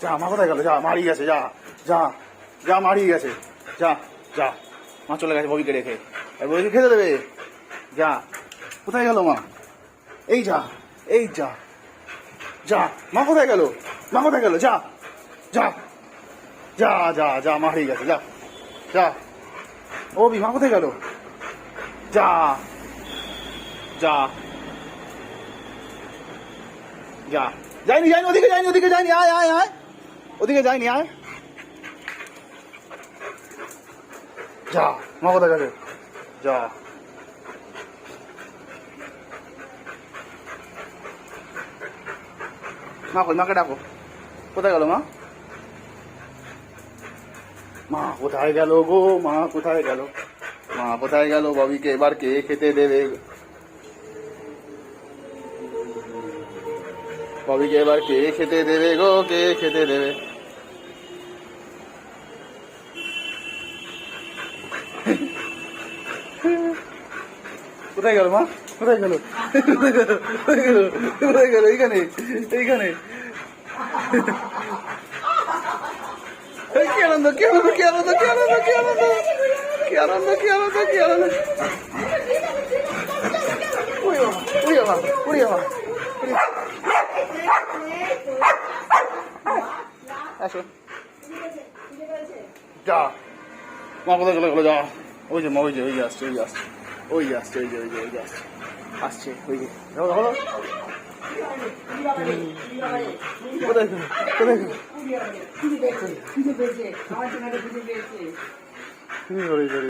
যা মা কোথায় গেল? যা মা হারিয়ে গেছে। যা যা যা মা হারিয়ে গেছে। যা যা মা চলে গেছে ববিকে রেখে। ববিকে খেতে দেবে। যা কোথায় গেল মা? এই যা এই যা যা মা কোথায় গেল? মা কোথায় গেল? যা যা যা যা যা মা হারিয়ে গেছে। যা যা ববি মা কোথায় গেল? যা যা যা যাইনি যাইনি ওদিকে যাইনি ওদিকে যাইনি। আয় আয় আয় ওদিকে যাইনি। আয় যা মা কোথায় গেছে? যা মা কই? মাকে ডাকো। কোথায় গেল মা? মা কোথায় গেল গো? মা কোথায় গেল? মা কোথায় গেল? ববিকে এবার কে খেতে দেবে? ববিকে এবার কে খেতে দেবে গো? কে খেতে দেবে? কোথায় গেল মা? কোথায় গেল? কোথায় গেল? কোথায় গেল? কোথায় গেল? এইখানে এইখানে। কি আনন্দ কি আনন্দ কি আনন্দ কি আনন্দ কি আনন্দ কি আনন্দ কি আনন্দ কি আনন্দ। উড়ে বাবা উড়ে বাবা আসো। যা মা কোথায় গেল? গেলো যা। ওই যে মা ওই যে ওই যে আসছে ওই যে আসছে ওই যে আসছে ওই যে ওই যে ওই যে আসছে আসছে ওই যে হলো হলো। কোথায় গেল? কোথায় গেল?